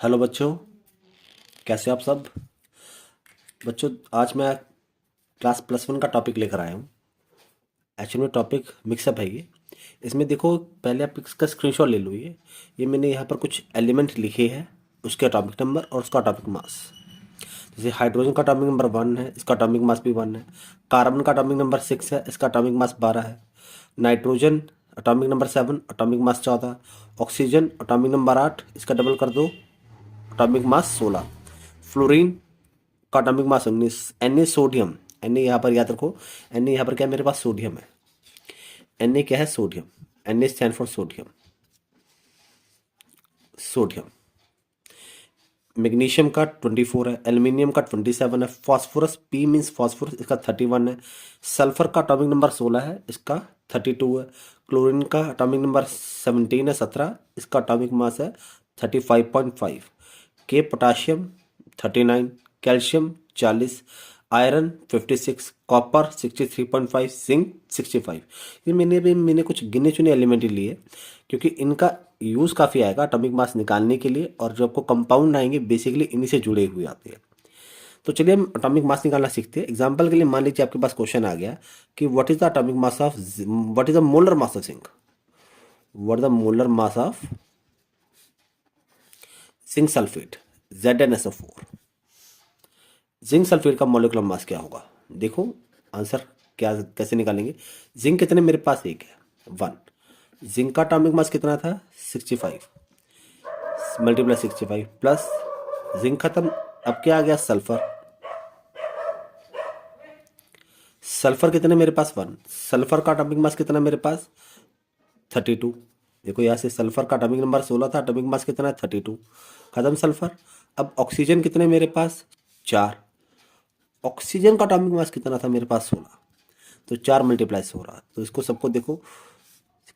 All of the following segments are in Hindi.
हेलो बच्चों, कैसे हो आप सब। बच्चों, आज मैं क्लास +1 का टॉपिक लेकर आया हूँ। एक्चुअली में टॉपिक मिक्सअप है ये। इसमें देखो, पहले आप इसका स्क्रीनशॉट ले लो। ये मैंने यहाँ पर कुछ एलिमेंट लिखे हैं, उसके अटॉमिक नंबर और उसका अटॉमिक मास। जैसे हाइड्रोजन का अटॉमिक नंबर 1 है, इसका अटॉमिक मास भी 1 है। कार्बन का अटॉमिक नंबर 6 है, इसका अटॉमिक मास 12 है। Nitrogen atomic number 7, atomic mass 14। Oxygen atomic number 8, इसका डबल कर दो, अटॉमिक मास 16। फ्लोरीन का atomic mass 19। Na sodium, Na यहाँ पर याद रखो, Na यहाँ पर क्या है, मेरे पास सोडियम है। Na क्या है, sodium. Na stand for sodium. Sodium. Magnesium का 24 है, एल्युमिनियम का 27 है। फास्फोरस, P मीन्स फास्फोरस, इसका 31 है। सल्फर का एटॉमिक नंबर 16 है, इसका 32 है। क्लोरीन का एटॉमिक नंबर 17 है, 17, इसका एटॉमिक मास है 35.5। के potassium 39, calcium 40, iron 56, copper 63.5, zinc 65। ये मैंने कुछ गिने चुने एलिमेंट ही लिए, क्योंकि इनका यूज़ काफ़ी आएगा एटॉमिक मास निकालने के लिए, और जो आपको कंपाउंड आएंगे बेसिकली इन्हीं से जुड़े हुए आते हैं। तो चलिए हम एटॉमिक मास निकालना सीखते हैं। एग्जांपल के लिए मान लीजिए आपके पास क्वेश्चन आ गया कि what is the atomic mass of, what is the molar mass of zinc, what is the molar mass of zinc sulphate, ZnSO4। Zinc sulphate का मॉलिक्यूलर मास क्या होगा। देखो आंसर क्या कैसे निकालेंगे। जिंक कितने मेरे पास, एक है 1। जिंक का एटॉमिक मास कितना था, 65 मल्टीप्लाई 65 प्लस जिंक खत्म, अब क्या आ गया, सल्फर। सल्फर कितने मेरे पास, 1। सल्फर का एटॉमिक मास कितना मेरे पास, 32। देखो यहाँ से सल्फर का एटॉमिक नंबर 16 था, एटॉमिक मास कितना है, 32। खत्म सल्फर। अब ऑक्सीजन कितने मेरे पास, 4। ऑक्सीजन का एटॉमिक मास कितना था मेरे पास, 16। तो 4 मल्टीप्लाई 16, तो इसको सबको देखो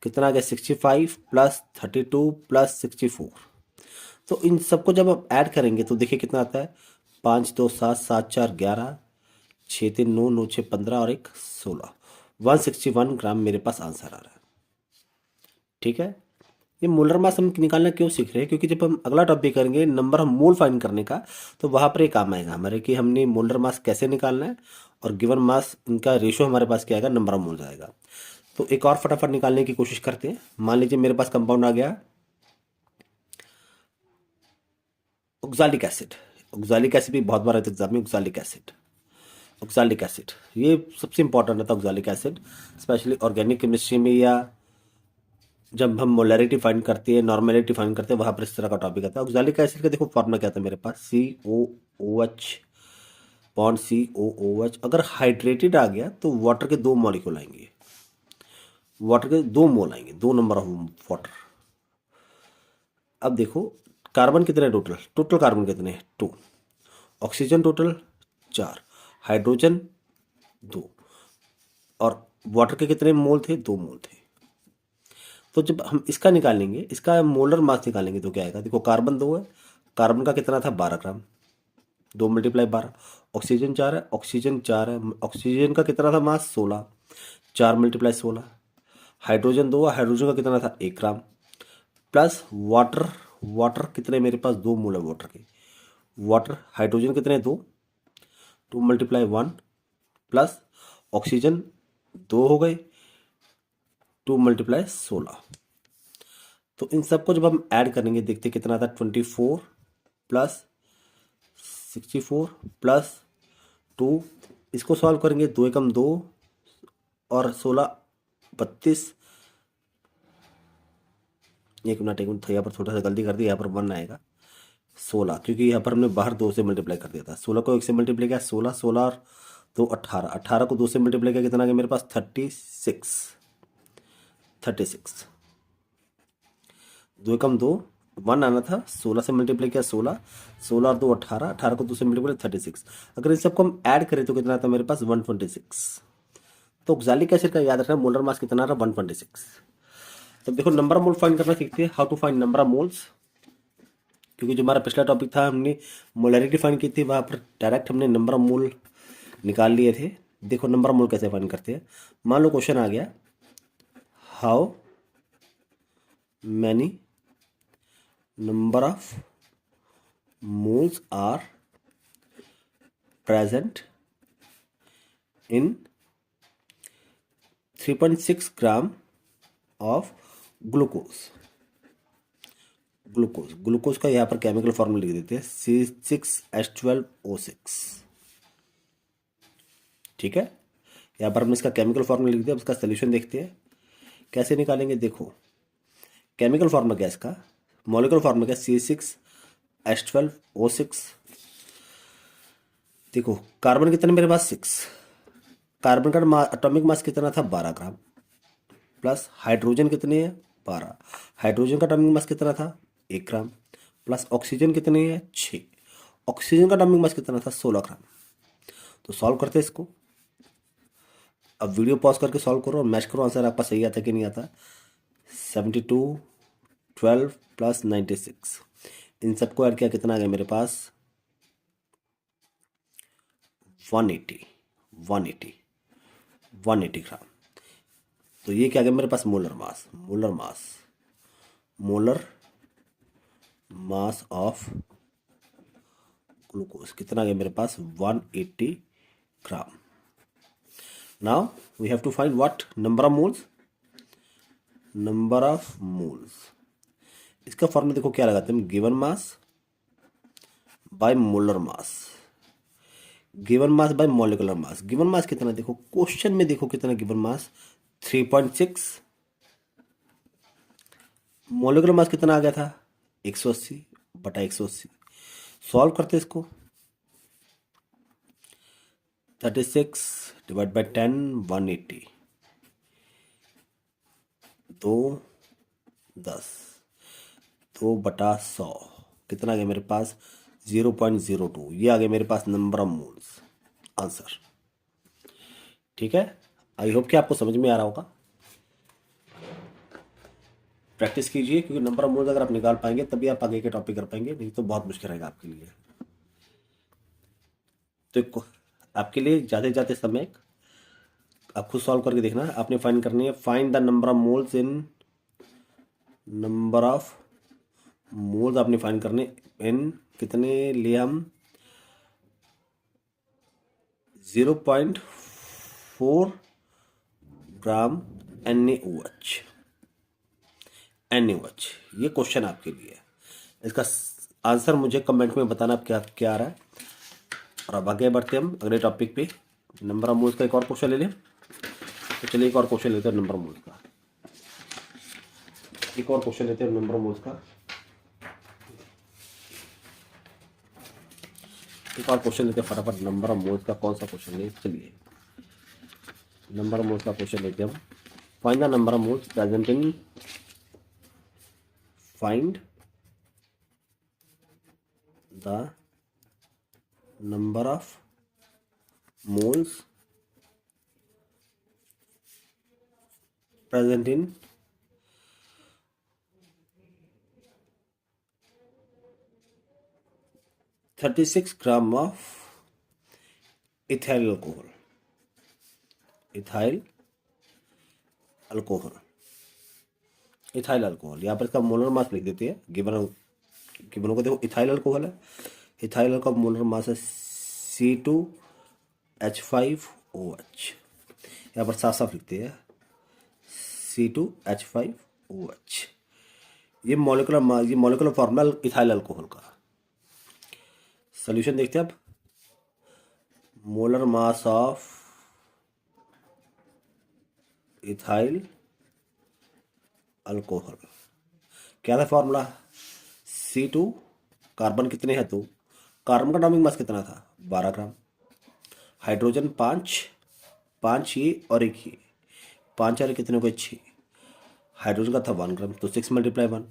कितना आ गया, 65 प्लस 32 प्लस 64। तो इन सबको जब आप ऐड करेंगे तो देखिए कितना आता है, 5 2 7, 7 4 11, 6 3 9, 9 6 15 और 1 16। 161 ग्राम मेरे पास आंसर आ रहा है। ठीक है। ये मोलर मास हम निकालना क्यों सीख रहे हैं, क्योंकि जब हम अगला टॉपिक करेंगे नंबर ऑफ मोल फाइंड करने का, तो वहाँ पर एक काम आएगा हमारे कि हमने मोलर मास कैसे निकालना है, और गिवन मास इनका रेशियो हमारे पास क्या आएगा, नंबर ऑफ मोल्स आएगा। तो एक और फटाफट निकालने की कोशिश करते हैं। मान लीजिए मेरे पास कंपाउंड आ गया ऑक्सैलिक एसिड। ऑक्सैलिक एसिड भी बहुत बार आता है एग्जाम में, ऑक्सैलिक एसिड। ऑक्सैलिक एसिड ये सबसे इंपॉर्टेंट रहता है, oxalic acid specially organic chemistry में, या जब हम मोलैरिटी फाइंड करते हैं, नॉर्मेलिटी फाइंड करते हैं, वहाँ पर इस तरह का टॉपिक आता है। ऑक्सैलिक एसिड का देखो फॉर्मूला क्या था मेरे पास, COOH बॉन्ड COOH। अगर हाइड्रेटेड आ गया तो वाटर के 2 मॉलिक्यूल आएंगे, वाटर के 2 मोल आएंगे, 2 नंबर ऑफ वाटर। अब देखो कार्बन कितने टोटल, टोटल कार्बन कितने हैं, 2। ऑक्सीजन टोटल 4, हाइड्रोजन 2, और वाटर के कितने मोल थे, 2 मोल थे। तो जब हम इसका निकालेंगे, इसका मोलर मास निकालेंगे तो क्या आएगा, देखो कार्बन 2 है, कार्बन का कितना था, 12 ग्राम, 2 मल्टीप्लाई 12। ऑक्सीजन 4 है, ऑक्सीजन 4 है, ऑक्सीजन का कितना था मास, 16, 4 मल्टीप्लाई 16। हाइड्रोजन 2 है, हाइड्रोजन का कितना था, 1 ग्राम, प्लस वाटर। वाटर कितने मेरे पास, 2 मोल है वाटर के। वाटर हाइड्रोजन कितने, 2, 2 मल्टीप्लाई 1 प्लस ऑक्सीजन 2 हो गए, 2 मल्टीप्लाई 16। तो इन सबको जब हम ऐड करेंगे देखते कितना आता है, 24 प्लस 64 प्लस 2। इसको सॉल्व करेंगे, 2 एकम 2 और 16 32। एक मिनट था, यहाँ पर थोड़ा सा गलती कर दी, यहाँ पर 1 आएगा, 16, क्योंकि यहाँ पर हमने बाहर 2 से मल्टीप्लाई कर दिया था। 16 को 1 से मल्टीप्लाई किया, 16, 16 और 2 18, 18 को 2 से मल्टीप्लाई किया, कितना आ गया मेरे पास, 36, 36। 2 एकम 2, 1 आना था, 16 से मल्टीप्लाई किया, 16, 16 और 2 18, 18 को 2 से मल्टीप्लाई 36। अगर इन सबको हम ऐड करें तो कितना आता है मेरे पास, 126। तो ऑक्सैलिक एसिड का याद रखना, मोलर मास कितना आ रहा है, 126। तो देखो नंबर ऑफ मोल फाइंड करना सीखते हैं, how to find number of moles. क्योंकि जो हमारा पिछला टॉपिक था हमने मोलैरिटी फाइंड की थी, वहाँ पर डायरेक्ट हमने नंबर ऑफ मोल निकाल लिए थे। देखो नंबर ऑफ मोल कैसे फाइंड करते हैं। मान लो क्वेश्चन आ गया, how many number of moles are present in 3.6 gram of glucose. Glucose का यहाँ पर केमिकल फॉर्मूला लिख देते हैं C6H12O6। ठीक है, यहाँ पर हमने इसका केमिकल फॉर्मूला लिख दिया। अब इसका सोल्यूशन देखते हैं कैसे निकालेंगे। देखो, केमिकल फॉर्मूला क्या है इसका, मॉलिक्यूलर फॉर्मूला क्या है, C6H12O6। देखो कार्बन कितने मेरे पास 6, कार्बन का एटॉमिक मास कितना था 12 ग्राम, प्लस हाइड्रोजन कितने है 12, हाइड्रोजन का एटॉमिक मास कितना था 1 ग्राम, प्लस ऑक्सीजन कितने है 6, ऑक्सीजन का एटॉमिक मास कितना था 16 ग्राम। तो सॉल्व करते हैं इसको। अब वीडियो पॉज करके सॉल्व करो और मैच करो आंसर आपका सही आता कि नहीं आता। 72, 12 प्लस 96, इन सबको ऐड किया कितना आ गया मेरे पास 180 ग्राम। तो ये क्या आ गया मेरे पास मोलर मास ऑफ ग्लूकोज कितना आ गया मेरे पास 180 gram. Now we have to find what number of moles. इसका फॉर्मूला देखो क्या लगाते हैं, given mass by molar mass, given mass by molecular mass. Given mass कितना देखो क्वेश्चन में, देखो कितना गिवन मास 3.6, मॉलिक्यूलर मास कितना आ गया था 180 बटा 180। सॉल्व करते इसको, 36 डिवाइड बाई 10 180, 2 10, 2 बटा 100 कितना आ गया मेरे पास 0.02। ये आ गया मेरे पास नंबर ऑफ मोल्स आंसर। ठीक है, आई होप कि आपको समझ में आ रहा होगा। प्रैक्टिस कीजिए, क्योंकि नंबर ऑफ मोल्स अगर आप निकाल पाएंगे तभी आप आगे के टॉपिक कर पाएंगे, नहीं तो बहुत मुश्किल रहेगा आपके लिए। तो आपके लिए जाते जाते समय आप खुद सॉल्व करके देखना है। आपने फाइंड करनी है, find the number of moles in, number of moles आपने फाइंड करने इन कितने लिए हम 0.4 ग्राम NaOH। ये क्वेश्चन आपके लिए है। इसका आंसर मुझे कमेंट में बताना आप क्या क्या आ रहा है। और अब आगे बढ़ते हम अगले टॉपिक पे। नंबर ऑफ मोल्स का एक और क्वेश्चन ले लें। तो चलिए एक और क्वेश्चन लेते हैं नंबर ऑफ मोल्स का, एक और क्वेश्चन लेते हैं नंबर ऑफ मोल्स का, एक और क्वेश्चन लेते हैं फटाफट। नंबर ऑफ मोल्स का कौन सा क्वेश्चन ले, चलिए नंबर ऑफ मोल्स का क्वेश्चन लेते हैं हम। Find the number of moles present in, find the number of moles present in 36 gram of ethyl alcohol। Ethyl alcohol यहाँ पर इसका मोलर मास लिख देते हैं। गिवन को देखो, इथाइल अल्कोहल है, इथाइल का मोलर मास है C2H5OH। यहाँ पर साफ साफ लिखते हैं C2H5OH। ये मॉलिक्यूलर फॉर्मूला इथाइल अल्कोहल का। सॉल्यूशन देखते हैं अब। Molar mass of ethyl alcohol क्या था फॉर्मूला, C2, कार्बन कितने हैं तो कार्बन का एटॉमिक मास कितना था 12 ग्राम, हाइड्रोजन 5 ये और एक ये, 5 और कितने को 6, हाइड्रोजन का था 1 ग्राम तो 6 × 1।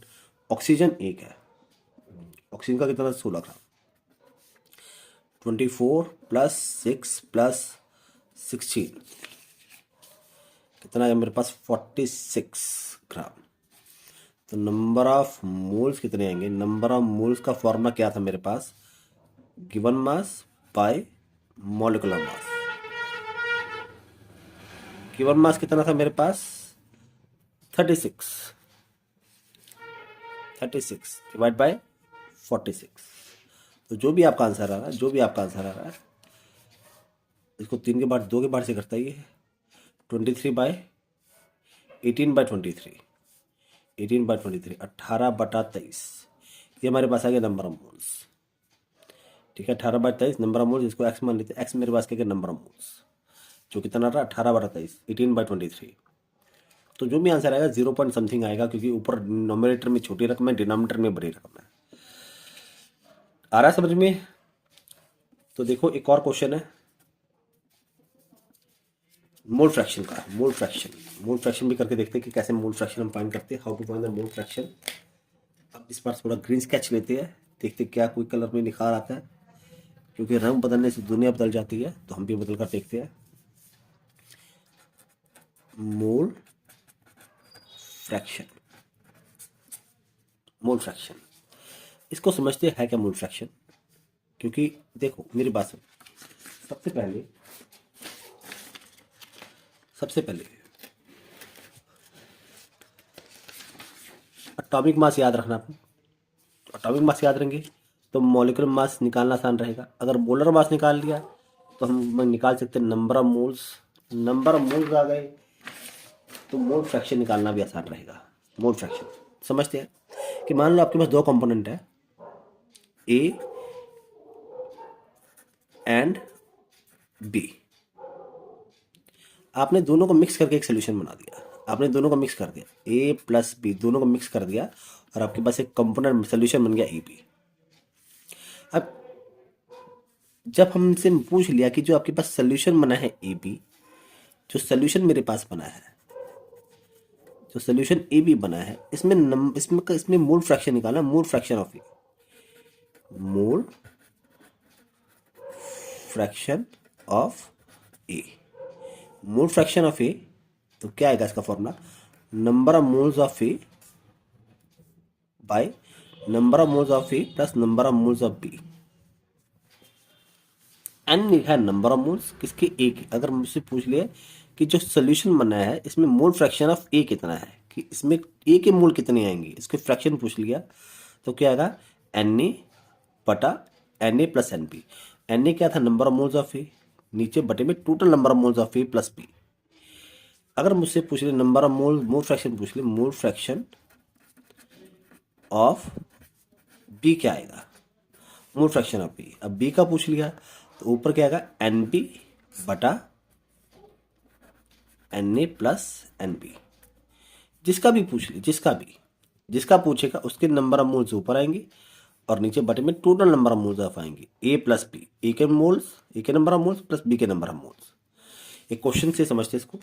ऑक्सीजन 1 है, ऑक्सीजन का कितना था 16 ग्राम। 24 + 6 + 16 कितना है मेरे पास 46 ग्राम। तो नंबर ऑफ मोल्स कितने आएंगे, नंबर ऑफ मोल्स का फॉर्मूला क्या था मेरे पास, given mass by molecular mass. Given mass कितना था मेरे पास 36 डिवाइड बाय 46। तो जो भी आपका आंसर आ रहा है, जो भी आपका आंसर आ रहा है, इसको 3 के बाद 2 के बाद से करता है ये 23/18/23, 18/23, 18/23, ये हमारे पास आ गया नंबर ऑफ मोल्स। ठीक है, 18/23 नंबर ऑफ मोल्स, इसको एक्स मान लेते हैं। एक्स मेरे पास क्या नंबर ऑफ मोल्स, जो कितना आ रहा है 18/23, 18/23। तो जो भी आंसर आएगा 0 पॉइंट समथिंग आएगा, क्योंकि ऊपर नोमिनेटर में छोटी रकम है, डिनोमिनेटर में बड़ी रकम है। आ रहा है समझ में? तो देखो एक और क्वेश्चन है मोल फ्रैक्शन का। मोल फ्रैक्शन भी करके देखते हैं कि कैसे मोल फ्रैक्शन हम फाइंड करते हैं, how to find the mole fraction. अब इस बार थोड़ा ग्रीन स्केच लेते हैं, देखते क्या कोई कलर में निखार आता है, क्योंकि रंग बदलने से दुनिया बदल जाती है, तो हम भी बदल कर देखते हैं। मोल फ्रैक्शन, मोल फ्रैक्शन, इसको समझते हैं क्या मोल फ्रैक्शन। क्योंकि देखो मेरी बात सुन, सबसे पहले एटॉमिक मास याद रखना। आप एटॉमिक मास याद रहेंगे तो मॉलिक्यूलर मास निकालना आसान रहेगा। अगर मोलर मास निकाल लिया तो हम निकाल सकते हैं number of moles. Number of moles आ गए तो मोल फ्रैक्शन निकालना भी आसान रहेगा। मोल फ्रैक्शन समझते हैं कि मान लो आपके पास दो कंपोनेंट है, ए एंड बी। आपने दोनों को मिक्स करके एक सोल्यूशन बना दिया। आपने दोनों को मिक्स कर दिया, ए प्लस बी दोनों को मिक्स कर दिया, और आपके पास एक कंपोनेंट सोल्यूशन बन गया ए बी। अब जब हमसे पूछ लिया कि जो आपके पास सोल्यूशन बना है ए बी, जो सोल्यूशन मेरे पास बना है, जो सोल्यूशन ए बी बना है, इसमें मोल फ्रैक्शन निकालना। Mole fraction of A, mole fraction of A, mole fraction of A. तो क्या आएगा इसका formula, number of moles of A by number of moles of A plus number of moles of B. N लिखा है नंबर ऑफ मोल्स किसके, ए के। अगर मुझसे पूछ लिया कि जो सोल्यूशन बना है इसमें मोल फ्रैक्शन ऑफ ए कितना है, कि इसमें ए के मोल कितने आएंगे, इसके फ्रैक्शन पूछ लिया, तो क्या आएगा एन ए बटा N A plus N B. N A क्या था, number of moles of A, नीचे बटे में total number of moles of A plus B. अगर मुझसे पूछ ले नंबर ऑफ मोल फ्रैक्शन पूछ ले, मोल फ्रैक्शन ऑफ बी क्या आएगा, मोल फ्रैक्शन ऑफ बी। अब बी का पूछ लिया तो ऊपर क्या आएगा एन बी बटा N A plus N B. जिसका भी पूछ ले, जिसका पूछेगा उसके नंबर ऑफ मोल्स ऊपर आएंगे और नीचे बटे में total number of moles of आएंगे, ए प्लस बी। ए के मोल्स, ए के number of moles plus B के नंबर ऑफ मोल्स। एक क्वेश्चन से समझते हैं इसको,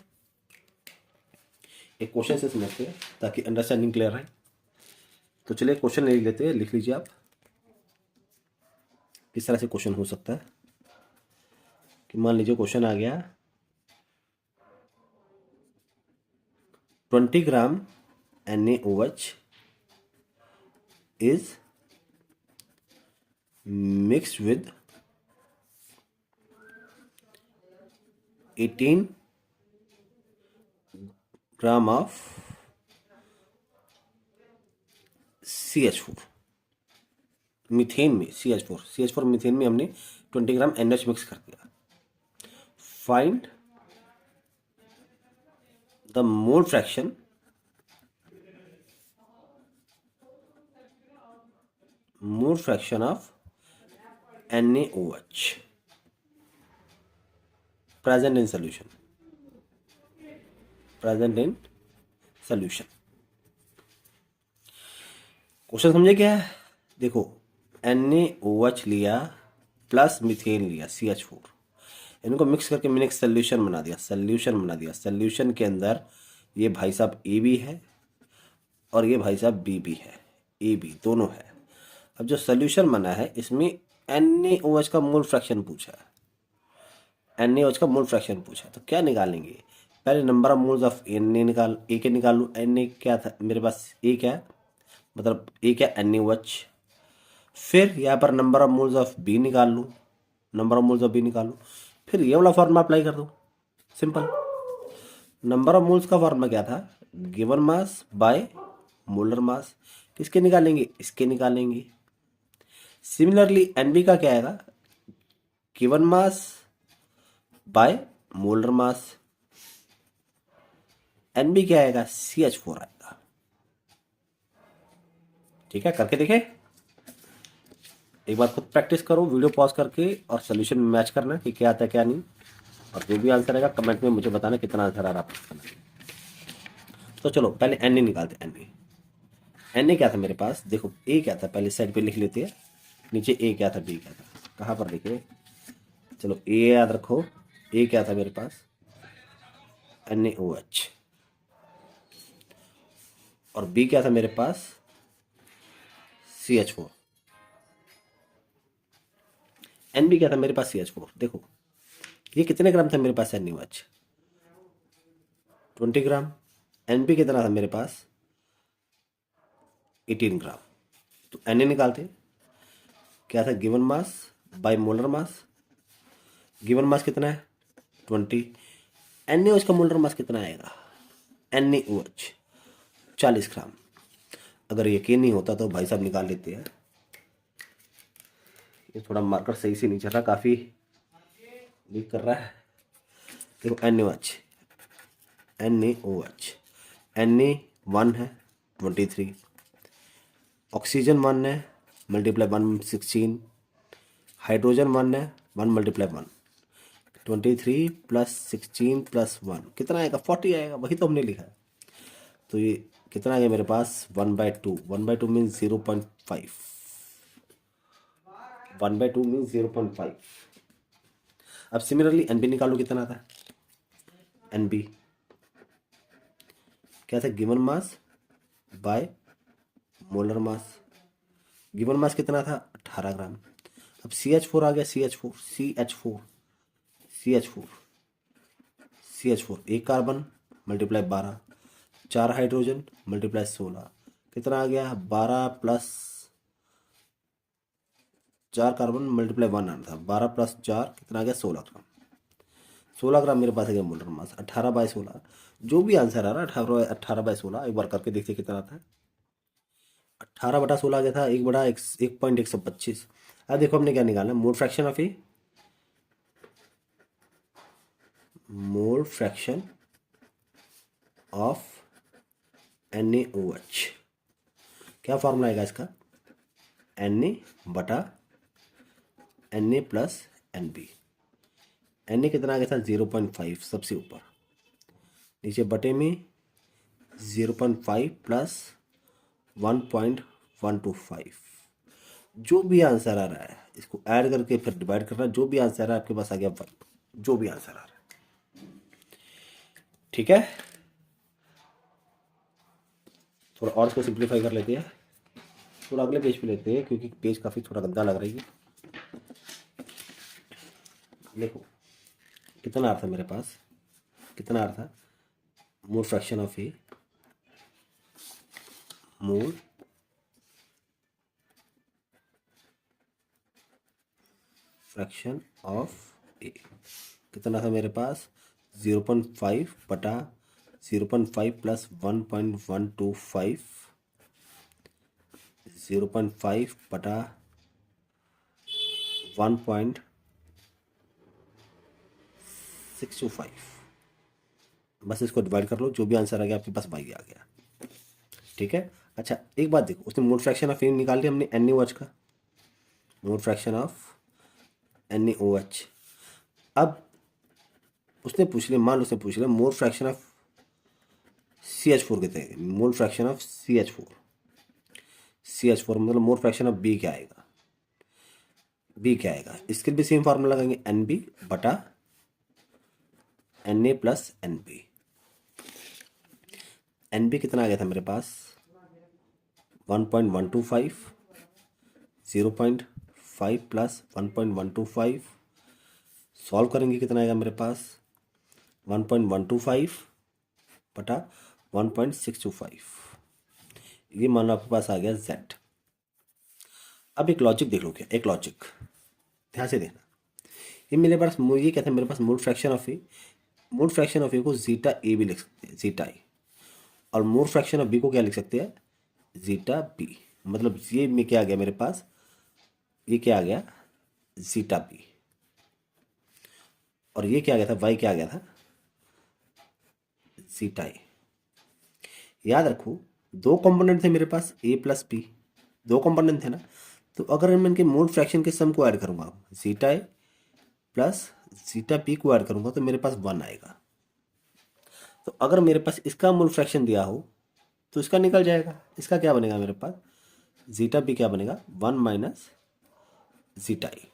एक क्वेश्चन से समझते हैं ताकि अंडरस्टैंडिंग क्लियर है। तो चलिए क्वेश्चन ले लेते हैं, लिख लीजिए आप किस तरह से क्वेश्चन हो सकता है। कि मान लीजिए क्वेश्चन आ गया 20 ग्राम NaOH is mixed with 18 gram of CH4। Methane में CH4 मीथेन में हमने 20 ग्राम NH मिक्स कर दिया। Find the mole fraction of NaOH present in solution, question समझे क्या है। देखो NaOH लिया प्लस मीथेन लिया CH4, इनको मिक्स करके मैंने एक सोल्यूशन बना दिया। सोल्यूशन के अंदर ये भाई साहब ए बी है और ये भाई साहब बी बी है, ए बी दोनों है। अब जो सोल्यूशन बना है इसमें NaOH का मोल फ्रैक्शन पूछा है, NaOH का मोल फ्रैक्शन पूछा है, तो क्या निकालेंगे, पहले नंबर ऑफ मोल्स ऑफ ए के निकाल लूँ। Na क्या था मेरे पास, ए क्या मतलब ए क्या NaOH। फिर यहाँ पर number of moles of B निकाल लूँ, फिर ये वाला फॉर्मूला अप्लाई कर दो, सिंपल। नंबर ऑफ मोल्स का फॉर्मूला क्या था, given mass by molar mass. किसके निकालेंगे, इसके निकालेंगे। सिमिलरली एनबी का क्या आएगा, given mass by molar mass. NB क्या आएगा, CH4 आएगा। ठीक है, करके देखें। एक बार खुद प्रैक्टिस करो, वीडियो पॉज करके, और सोल्यूशन मैच करना कि क्या आता है क्या नहीं। और जो भी आंसर आएगा कमेंट में मुझे बताना कितना आंसर आ रहा है आपका। तो चलो पहले एन ए निकालते हैं। एन ए क्या था मेरे पास, देखो ए क्या था, पहले साइड पे लिख लेते हैं। नीचे ए क्या था, बी क्या था, कहाँ पर लिखे, चलो ए याद रखो। ए क्या था मेरे पास, NaOH। और बी क्या था मेरे पास, CH4। एन बी क्या था मेरे पास, CH4। देखो ये कितने ग्राम था मेरे पास, NaOH 20 ग्राम। एन बी कितना था मेरे पास, 18 ग्राम। तो Na निकालते, क्या था, given mass by molar mass. Given mass कितना है, 20। NaOH का मोलर मास कितना आएगा, NaOH 40 ग्राम। अगर यकीन नहीं होता तो भाई साहब निकाल लेते हैं। ये थोड़ा मार्कर सही से नहीं चल रहा, काफ़ी लीक कर रहा है। देखो NaOH, Na 1 है 23, ऑक्सीजन 1 है, मल्टीप्लाई 1 16, हाइड्रोजन 1 है, 1 मल्टीप्लाई 1 23 प्लस 16 प्लस 1 कितना आएगा, 40 आएगा। वही तो हमने लिखा है। तो ये कितना आ गया मेरे पास, 1/2। 1/2 मीन्स 0.5। 1/2 मीन्स 0.5। अब सिमिलरली एनबी निकालो, कितना था एनबी, क्या था, given mass by molar mass. Given mass कितना था, 18 ग्राम। अब CH4 आ गया, CH4 एक कार्बन मल्टीप्लाई 12, 4 हाइड्रोजन मल्टीप्लाई 16, कितना आ गया, 12 प्लस 4 कार्बन मल्टीप्लाई 1 आना था, 12 प्लस 4 कितना आ गया, 16 ग्राम। 16 ग्राम मेरे पास आ गया मोलर मास। 18/16 जो भी आंसर आ रहा है, 18/16 एक बार करके देखते कितना आता है। 18/16 आ गया था, 1/1.125। अब देखो हमने क्या निकालना है, मोल fraction of A, mole fraction of NaOH। क्या फॉर्मूला आएगा इसका, Na प्लस NB। Na कितना आ गया था, 0.5 सबसे ऊपर, नीचे बटे में 0.5 प्लस 1.125। जो भी आंसर आ रहा है इसको ऐड करके फिर डिवाइड करना, जो भी आंसर आ रहा है आपके पास आ गया 1, जो भी आंसर आ रहा है। ठीक है, थोड़ा और इसको सिंप्लीफाई कर लेते हैं, थोड़ा अगले पेज पे लेते हैं क्योंकि पेज काफ़ी थोड़ा गंदा लग रही है। देखो कितना आ रहा था मेरे पास, कितना आ रहा था, mole fraction of A, mole fraction of A कितना था मेरे पास, 0.5 बटा 0.5 प्लस 1.125, 0.5 बटा 1.625। बस इसको डिवाइड कर लो, जो भी आंसर आ गया आपके पास वही आ गया। ठीक है, अच्छा एक बात देखो, उसने मोल फ्रैक्शन ऑफ ए निकाल लिया हमने, NaOH का मोल फ्रैक्शन ऑफ NaOH। अब उसने पूछ लिया, मान लो उसने पूछ लिया मोल फ्रैक्शन ऑफ CH4 कितने, मोल फ्रैक्शन ऑफ CH4 मतलब मोल फ्रैक्शन ऑफ B क्या आएगा, B क्या आएगा, इसके भी सेम फार्मूला लगाएंगे, NB बटा Na प्लस NB। NB कितना आ गया था मेरे पास, 1.125, 0.5 प्लस 1.125, सॉल्व करेंगे कितना आएगा मेरे पास, 1.125 बटा 1.625। ये मान लो आपके पास आ गया Z। अब एक लॉजिक देख लो, क्या एक लॉजिक ध्यान से देखना, ये मेरे पास ये क्या था मेरे पास, mole fraction of A, mole fraction of A को जीटा ए भी लिख सकते हैं, जीटा ए, और मोल फ्रैक्शन ऑफ बी को क्या लिख सकते हैं, जीटा बी। मतलब ये में क्या आ गया मेरे पास, ये क्या आ गया, जीटा बी, और ये क्या आ गया था, वाई क्या आ गया था, जीटा ए। याद रखो दो कंपोनेंट थे मेरे पास, ए प्लस बी, दो कंपोनेंट थे ना, तो अगर मैं इनके मोल फ्रैक्शन के सम को ऐड करूंगा, zeta A plus zeta B को ऐड करूंगा तो मेरे पास 1 आएगा। तो अगर मेरे पास इसका मोल फ्रैक्शन दिया हो तो इसका निकल जाएगा, इसका क्या बनेगा मेरे पास, जीटा बी क्या बनेगा, 1 माइनस जीटा ए।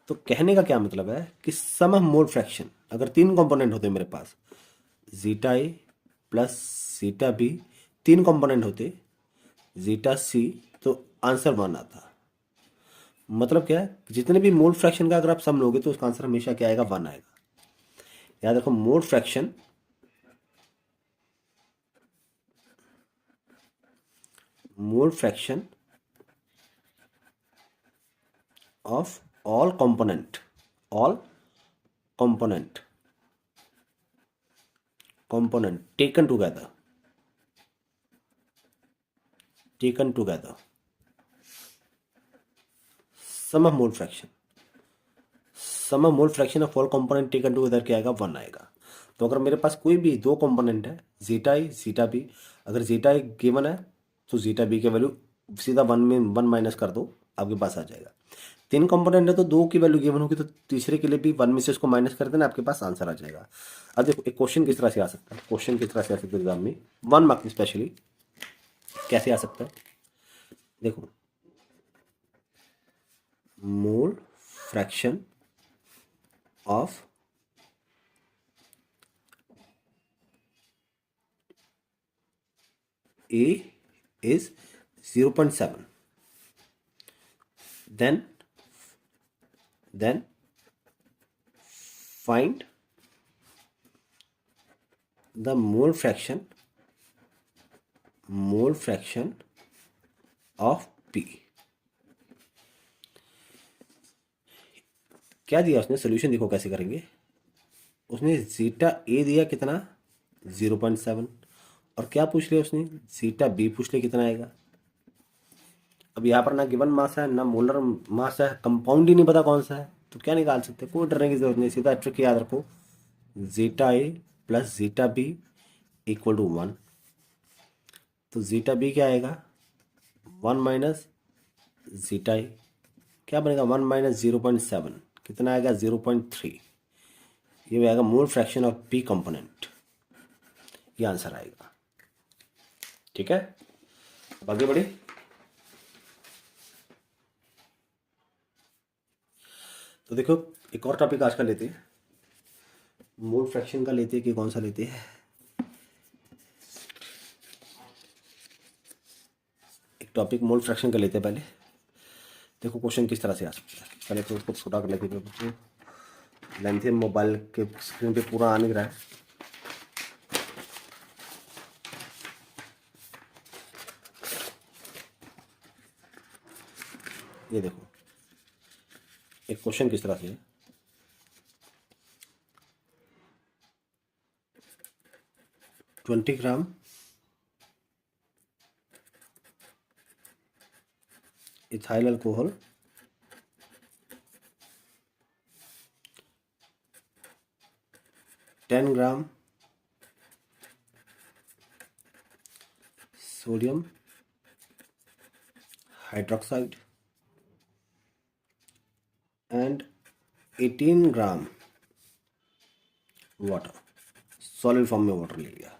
तो कहने का क्या मतलब है कि सम ऑफ मोल फ्रैक्शन, अगर तीन कंपोनेंट होते मेरे पास, zeta A plus zeta B, तीन कंपोनेंट होते जीटा सी, तो आंसर 1 आता। मतलब क्या है, जितने भी मोल फ्रैक्शन का अगर आप सम लोगे तो उसका आंसर हमेशा क्या आएगा, 1 आएगा। याद रखो mole fraction of all component taken together sum of mole fraction of all component taken together क्या आएगा, 1 आएगा। तो अगर मेरे पास कोई भी दो कंपोनेंट है, जीटा ए जीटा बी, अगर जीटा ए गिवन है तो जीटा बी की वैल्यू सीधा 1 में 1 माइनस कर दो, आपके पास आ जाएगा। तीन कंपोनेंट है तो दो की वैल्यू गिवन होगी तो तीसरे के लिए भी 1 में से इसको माइनस कर देना, आपके पास आंसर आ जाएगा। अब देखो एक क्वेश्चन किस तरह से आ सकता है, क्वेश्चन किस तरह से आ सकता है एग्जाम में 1 मार्क स्पेशली कैसे आ सकता है, देखो मोल fraction of A is 0.7, then find the mole fraction of P। क्या दिया उसने, सोल्यूशन देखो कैसे करेंगे। उसने जीटा ए दिया कितना, 0.7, और क्या पूछ लिया उसने, जीटा बी पूछ लिया कितना आएगा। अब यहाँ पर ना गिवन मास है ना मोलर मास है, कंपाउंड ही नहीं पता कौन सा है, तो क्या निकाल सकते हैं, कोई डरने की जरूरत नहीं, सीधा ट्रिक याद रखो, zeta A plus zeta B equal to 1। तो जीटा बी क्या आएगा, 1 माइनस जीटा ए, क्या बनेगा 1 माइनस 0.7 कितना आएगा, 0.3। ये आएगा mole fraction of P component, ये आंसर आएगा। ठीक है, आगे बढ़े। तो देखो एक और टॉपिक आज का लेते हैं, मोल फ्रैक्शन का लेते हैं कि कौन सा लेते हैं। एक टॉपिक मोल फ्रैक्शन का लेते हैं पहले। देखो क्वेश्चन किस तरह से आ सकता है, पहले तो उसको छोटा कर लेते हैं, लेंथ मोबाइल के स्क्रीन पे पूरा आ नहीं रहा है। ये देखो एक क्वेश्चन किस तरह से है, 20 gram ethyl alcohol 10 gram sodium hydroxide and 18 gram water, solid form में वाटर ले लिया,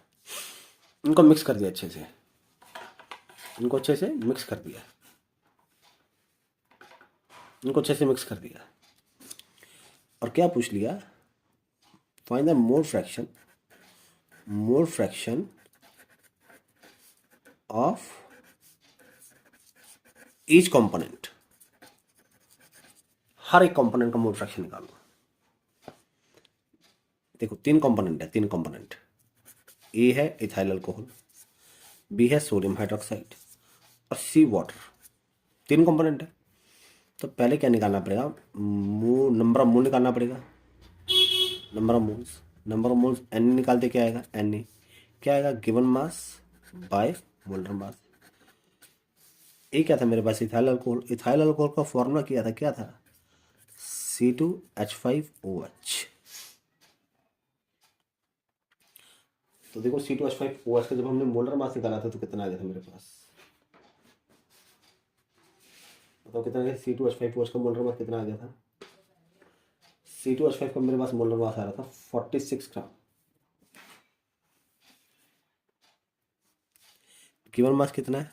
इनको मिक्स कर दिया अच्छे से, मिक्स कर दिया, इनको अच्छे से मिक्स कर दिया, और क्या पूछ लिया, find the mole fraction of each component, हर एक कंपोनेंट का मोल फ्रैक्शन निकालो। देखो तीन कंपोनेंट ए है इथाइल अल्कोहल, बी है सोडियम हाइड्रोक्साइड और सी वाटर, तीन कंपोनेंट है। तो पहले क्या निकालना पड़ेगा, नंबर ऑफ मोल निकालना पड़ेगा, नंबर ऑफ मोल्स एन निकालते क्या आएगा, एन ए क्या आएगा, गिवन मास बाय मोलर मास। ये क्या था मेरे पास, इथाइल अल्कोहल। इथाइल अल्कोहल का फॉर्मूला क्या था, C2H5OH। तो देखो C2H5OH का जब हमने मोलर मास निकाला था तो कितना आ गया था मेरे पास, बताओ कितना आ गया। C2H5OH का मोलर मास कितना आ गया था, C2H5 का मेरे पास मोलर मास आ रहा था 46 ग्राम। गिवन मास कितना है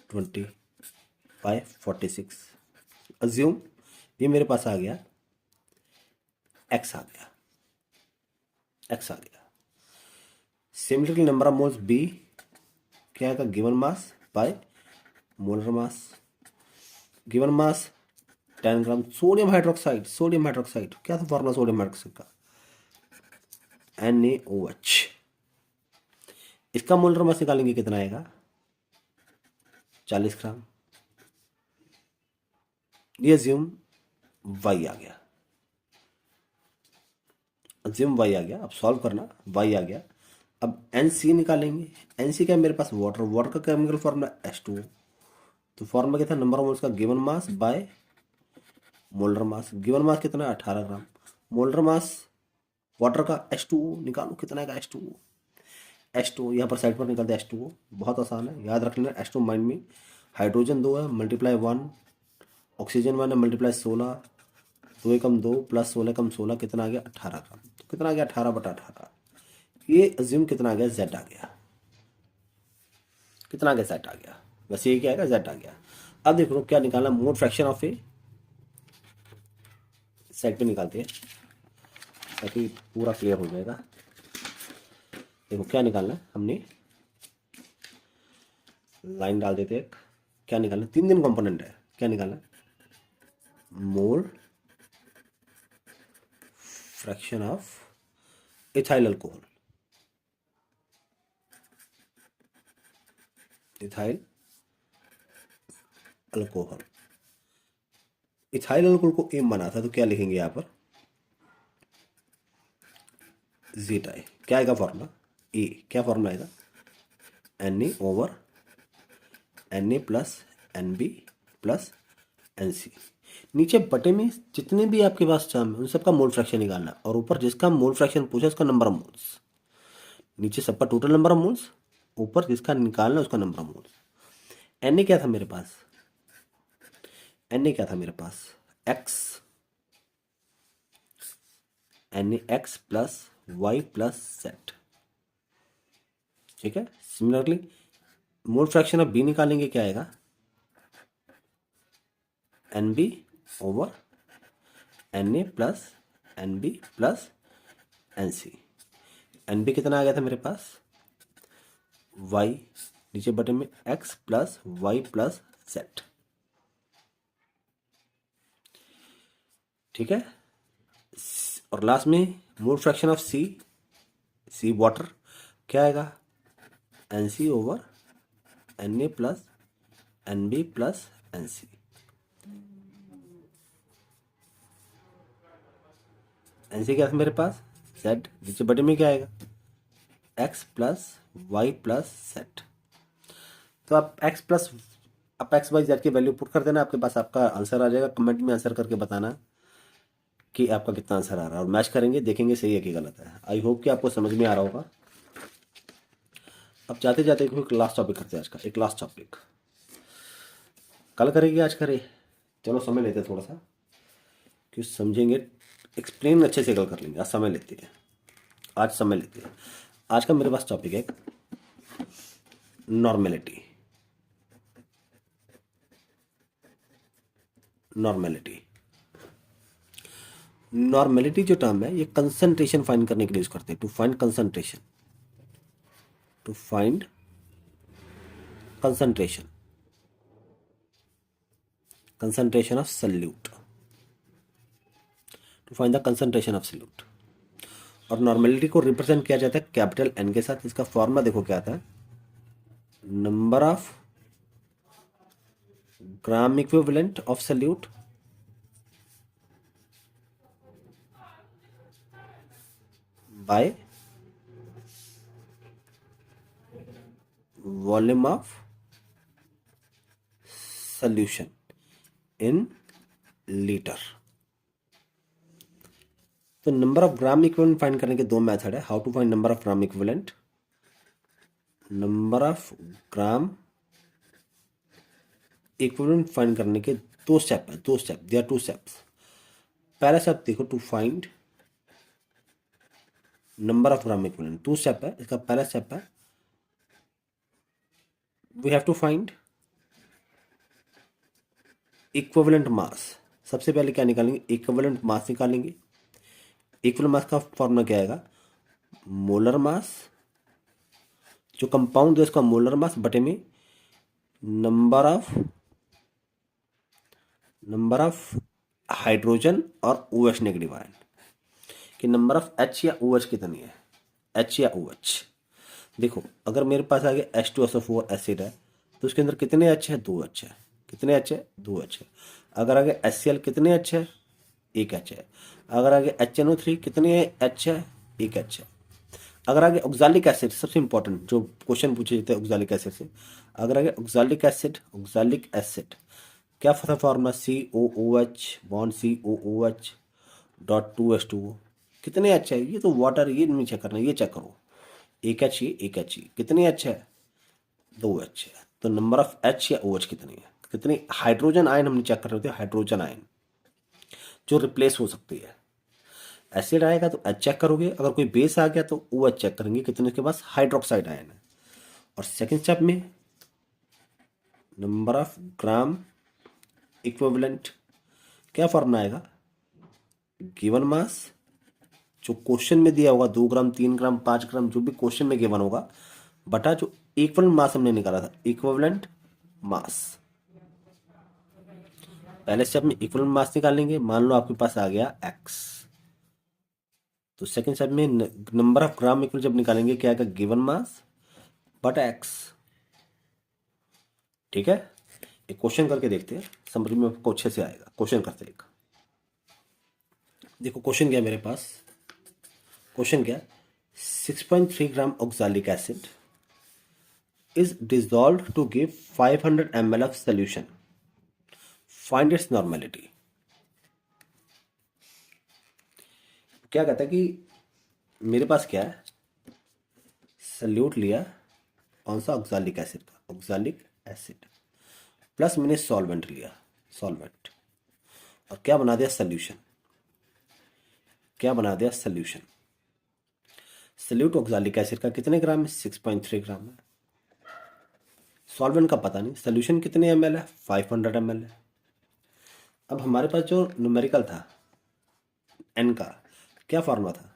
20/46। अज्यूम ये मेरे पास आ गया x आ गया, x आ गया। Similarly number of moles B क्या आएगा, given mass by molar mass. Given mass 10 gram. Sodium hydroxide, sodium hydroxide क्या था फॉर्मूला सोडियम हाइड्रोक्साइड का, NaOH। इसका मोलर मास निकालेंगे कितना आएगा, 40 ग्राम। ये अज्यूम y आ गया, अज्यूम y आ गया। अब सॉल्व करना, y आ गया। अब NC निकालेंगे। NC क्या है मेरे पास, वाटर। वाटर का केमिकल फॉर्मूला H2O। तो फॉर्मूला क्या था, नंबर ऑफ मोल्स का given mass by molar mass. Given mass कितना है 18 ग्राम। मोलर मास वाटर का H2O निकालो कितना है H2O। H2O यहाँ पर साइड पर निकालते हैं H2O, बहुत आसान है याद रख लेना। H2 माइंड में हाइड्रोजन 2 है, मल्टीप्लाई 1, ऑक्सीजन 1 है, मल्टीप्लाई 16, 2 एकम 2 प्लस 16 कम 16 कितना आ गया 18 ग्राम। तो कितना आ गया 18/18। ये अज्यूम कितना आ गया, Z आ गया। कितना आ गया, Z आ गया। वैसे ये क्या आएगा, Z आ गया। अब देखो क्या निकालना, mole fraction of A, side पे निकालते हैं ताकि पूरा क्लियर हो जाएगा। देखो क्या निकालना है, हमने लाइन डाल देते हैं। क्या निकालना, 3 कंपोनेंट है। क्या निकालना, mole fraction of ethyl alcohol, ethyl alcohol. Ethyl alcohol को एम बना था तो क्या लिखेंगे यहाँ पर, जीटा ए। क्या आएगा फॉर्मूला, ए क्या फॉर्मूला आएगा, Na/Na plus Nb plus Nc। नीचे बटे में जितने भी आपके पास टर्म है उन सबका मोल फ्रैक्शन निकालना, और ऊपर जिसका मोल फ्रैक्शन पूछा उसका नंबर ऑफ मोल्स। नीचे सबका टोटल नंबर ऑफ मोल्स, ऊपर जिसका निकालना उसका नंबर ऑफ मोल्स। Na क्या था मेरे पास, Na क्या था मेरे पास, x, NaX plus y plus z। ठीक है। Similarly mole fraction of B निकालेंगे, क्या आएगा, NB/Na plus NB plus NC। NB कितना आ गया था मेरे पास, y, नीचे बटन में x plus y plus z। ठीक है। और लास्ट में mole fraction of C water क्या आएगा, NC/Na plus NB plus NC। NC क्या था मेरे पास, Z, नीचे बटे में क्या आएगा, x plus y plus Z। तो आप एक्स वाई जेड की वैल्यू पुट कर देना, आपके पास आपका आंसर आ जाएगा। कमेंट में आंसर करके बताना कि आपका कितना आंसर आ रहा है, और मैच करेंगे, देखेंगे सही है कि गलत है। आई होप कि आपको समझ में आ रहा होगा। अब जाते जाते एक लास्ट टॉपिक करते हैं आज का, एक लास्ट टॉपिक। कल करेंगे आज करे, चलो समय लेते हैं थोड़ा सा, कि समझेंगे, एक्सप्लेन अच्छे से कल कर लेंगे। आज समय लेते हैं, आज समय लेते हैं। आज का मेरे पास टॉपिक है नॉर्मेलिटी। नॉर्मेलिटी, नॉर्मेलिटी जो टर्म है ये कंसंट्रेशन फाइंड करने के लिए यूज करते हैं। To find concentration, to find concentration, concentration of solute, to find the concentration of solute. और नॉर्मेलिटी को रिप्रेजेंट किया जाता है कैपिटल एन के साथ। इसका फॉर्मूला देखो क्या था, number of gram equivalent of solute by volume of solution in litre. तो number of gram equivalent find करने के दो मेथड है। How to find number of gram equivalent, number of gram equivalent find करने के दो स्टेप है, दो स्टेप, देयर टू स्टेप्स। पहला स्टेप देखो, to find number of gram equivalent, two step है इसका। पहला स्टेप है we have to find equivalent मास। सबसे पहले क्या निकालेंगे, इक्विवेलेंट मास निकालेंगे। इक्विवेलेंट मास का फॉर्मूला क्या आएगा, मोलर मास, जो कंपाउंड है उसका मोलर मास बटे में नंबर ऑफ हाइड्रोजन और OH नेगेटिव आयन, कि नंबर ऑफ H या OH कितनी है, H या OH। देखो अगर मेरे पास आगे H2SO4 एसिड है तो उसके अंदर कितने H है, 2 H है। कितने H है, 2 H है। अगर आगे HCl कितने H है, 1 H है। अगर आगे HNO3 कितने H है, 1 H है। अगर आगे ऑक्सैलिक एसिड, सबसे इंपॉर्टेंट जो क्वेश्चन पूछे जाते हैं ऑक्सैलिक एसिड से, अगर आगे ऑक्सैलिक एसिड क्या formula, COOH bond COOH dot 2H2O। कितने H है, ये तो वाटर, ये नहीं चेक करना, ये चेक करो, 1 H, ये 1 H, कितने H है, 2 H है। तो नंबर ऑफ H या OH कितनी है, कितनी हाइड्रोजन आयन हमने चेक कर रहे थे, हाइड्रोजन आयन जो रिप्लेस हो सकती है। एसिड आएगा तो H चेक करोगे, अगर कोई बेस आ गया तो OH चेक करेंगे कितने उसके पास हाइड्रोक्साइड आयन है। और सेकंड स्टेप में नंबर ऑफ ग्राम इक्विवेलेंट, क्या फॉर्मूला आएगा, गिवन मास जो क्वेश्चन में दिया होगा, 2 ग्राम 3 ग्राम 5 ग्राम जो भी क्वेश्चन में गिवन होगा, बटा जो इक्विवेलेंट मास हमने निकाला था, इक्विवेलेंट मास। पहले स्टेप में इक्विवेलेंट मास निकालेंगे, मान लो आपके पास आ गया X, तो सेकंड स्टेप में नंबर ऑफ ग्राम इक्वल जब निकालेंगे क्या आएगा, गिवन मास बटा X। ठीक है, एक क्वेश्चन करके देखते हैं, समझ में आपको अच्छे से आएगा। क्वेश्चन करते हैं, देखो क्वेश्चन क्या है मेरे पास, क्वेश्चन क्या है, 6.3 gram oxalic acid is dissolved to give 500 ml of solution. Find its normality. क्या कहता है कि मेरे पास क्या है, सल्यूट लिया कौन सा, ऑक्सैलिक एसिड का, ऑक्सैलिक एसिड प्लस मैंने सॉल्वेंट लिया, सॉल्वेंट, और क्या बना दिया, सल्यूशन। क्या बना दिया, सल्यूशन। सल्यूट ऑक्सैलिक एसिड का कितने ग्राम है, 6.3 ग्राम है। सॉल्वेंट का पता नहीं, सॉल्यूशन कितने ml है, 500 ml है। अब हमारे पास जो न्यूमेरिकल था n का, क्या फॉर्मूला था,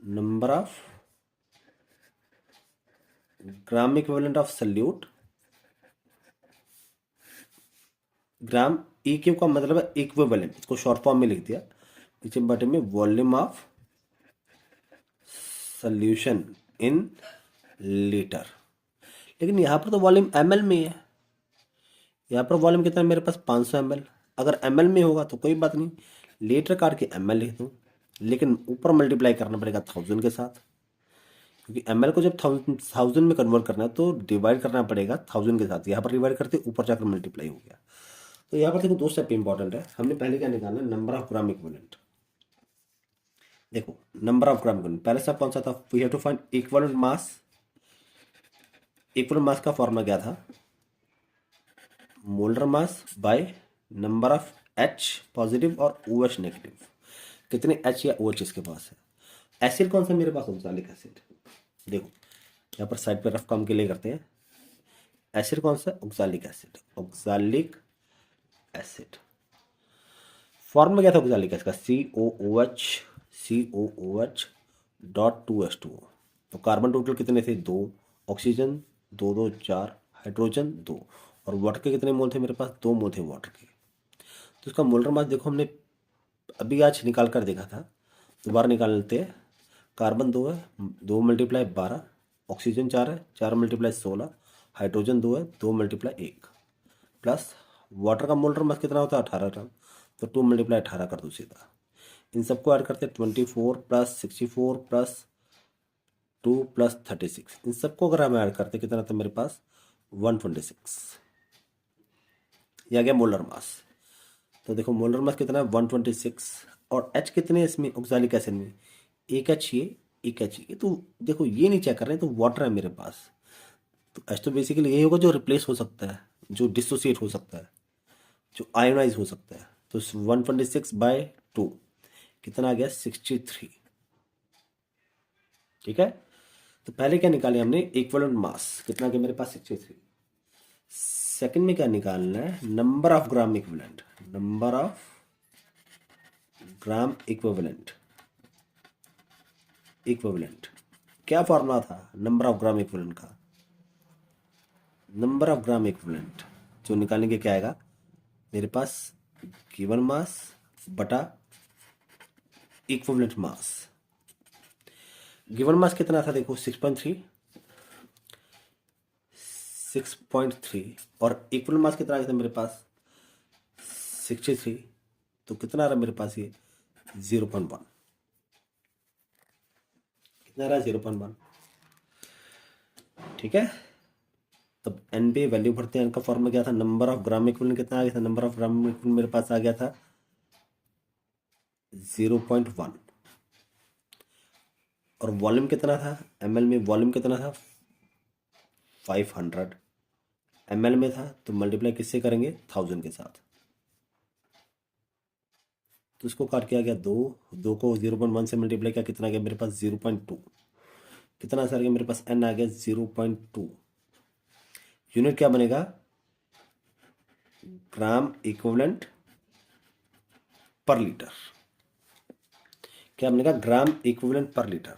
number of gram equivalent of salute, gram EQ का मतलब है इक्विवेलेंट, इसको शॉर्ट फॉर्म में लिख दिया पीछे बटे में, volume of solution in litre. लेकिन यहाँ पर तो वॉल्यूम ml में है, यहाँ पर वॉल्यूम कितना है मेरे पास, 500 ml। अगर ml में होगा तो कोई बात नहीं, लीटर काट के ml लिख दूँ, लेकिन ऊपर मल्टीप्लाई करना पड़ेगा 1000 के साथ, क्योंकि ml को जब 1000 में कन्वर्ट करना है तो डिवाइड करना पड़ेगा 1000 के साथ। यहाँ पर डिवाइड करते ऊपर जाकर मल्टीप्लाई हो गया। तो यहाँ पर देखो दो स्टेप इंपॉर्टेंट है, हमने पहले क्या निकालना है, नंबर ऑफ ग्राम इक्विवेलेंट। देखो नंबर ऑफ ग्राम इक्विवेलेंट, पहले स्टेप कौन सा था, we have to find equivalent mass. Equivalent mass का फॉर्मूला क्या था, molar mass by number of H positive और OH नेगेटिव, कितने H या OH इसके पास है। एसिड कौन सा मेरे पास, ऑक्सैलिक एसिड। देखो यहाँ पर साइड पे रफ काम के लिए करते हैं, एसिड कौन सा, oxalic acid, oxalic acid. Formula क्या था ऑक्सैलिक एसिड का, COOH डॉट 2H2O। तो कार्बन टोटल कितने थे, 2, ऑक्सीजन 2 2 4, हाइड्रोजन 2, और वाटर के कितने मोल थे मेरे पास, 2 मोल थे वाटर के। तो इसका मोलर मास देखो हमने अभी आज निकाल कर देखा था, दोबारा निकाल लेते हैं। कार्बन 2 है, 2 मल्टीप्लाई 12, ऑक्सीजन 4 है, 4 मल्टीप्लाई 16, हाइड्रोजन 2 है, 2 मल्टीप्लाई 1, प्लस वाटर का मोलर मास कितना होता है, 18 ग्राम, तो 2 मल्टीप्लाई 18 कर दो सीधा। इन सबको ऐड करते हैं, 24 प्लस 64 प्लस 2 प्लस 36, इन सबको अगर हम ऐड करते कितना था मेरे पास, 126। ये आ गया मोलर मास। तो देखो मोलर मास कितना है 126, और एच कितने हैं इसमें ऑक्सैलिक एसिड में, एक एच ये, एक एच ये। तो देखो ये नहीं चेक कर रहे हैं, तो वाटर है मेरे पास। तो एच तो बेसिकली यही होगा जो रिप्लेस हो सकता है, जो डिसोसिएट हो सकता है, जो आयोनाइज हो सकता है। तो 126/2 कितना आ गया 63। ठीक है। तो पहले क्या निकाले हमने, इक्विवेलेंट मास कितना गया मेरे पास 63। सेकंड में क्या निकालना है, number of gram equivalent, number of gram equivalent. Equivalent क्या फॉर्मूला था नंबर ऑफ ग्राम इक्विवेलेंट का, नंबर ऑफ ग्राम इक्विवेलेंट जो निकालेंगे क्या आएगा मेरे पास, गिवन मास बटा इक्विवेलेंट मास। गिवन मास कितना था देखो 6.3 और इक्विवेलेंट मास कितना आ गया था मेरे पास 63। तो कितना आ रहा है मेरे पास ये 0.1, कितना आ रहा है 0.1। ठीक है। तब एन पे वैल्यू भरते हैं, एन का फॉर्मूला क्या था, नंबर ऑफ ग्राम इक्विवेलेंट कितना आ गया था, नंबर ऑफ ग्राम इक्विवेलेंट मेरे पास आ गया था 0.1, और वॉल्यूम कितना था एमएल में, वॉल्यूम कितना था 500 एमएल में था। तो मल्टीप्लाई किससे करेंगे 1000 के साथ। तो इसको काट के आ गया 2, 2 को 0.1 से मल्टीप्लाई किया कितना आ गया मेरे पास 0.2, कितना सर गया मेरे पास एन आ गया 0.2। यूनिट क्या बनेगा, ग्राम इक्विवेलेंट पर लीटर। क्या बनेगा, ग्राम इक्विवेलेंट पर लीटर।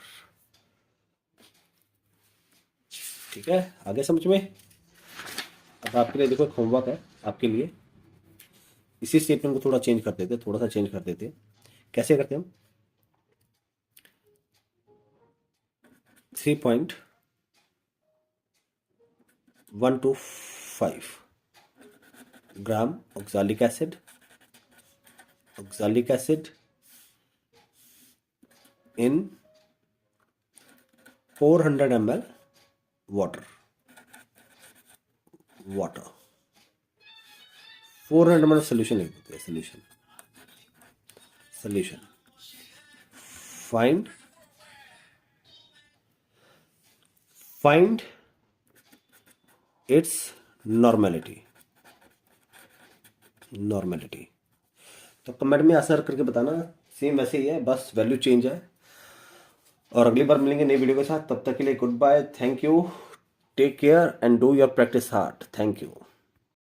ठीक है, आगे समझ में। अब आपके लिए देखो एक होमवर्क है आपके लिए, इसी स्टेटमेंट को थोड़ा चेंज कर देते, थोड़ा सा चेंज कर देते। कैसे करते हम, 3.125 gram oxalic acid, oxalic acid in 400 ml water, water 400 ml solution लिख देते हैं, solution, solution. Find find its normality, normality. तो कमेंट में आंसर करके बताना, सेम वैसे ही है, बस वैल्यू चेंज है। और अगली बार मिलेंगे नई वीडियो के साथ, तब तक के लिए goodbye, thank you, take care and do your practice hard, thank you.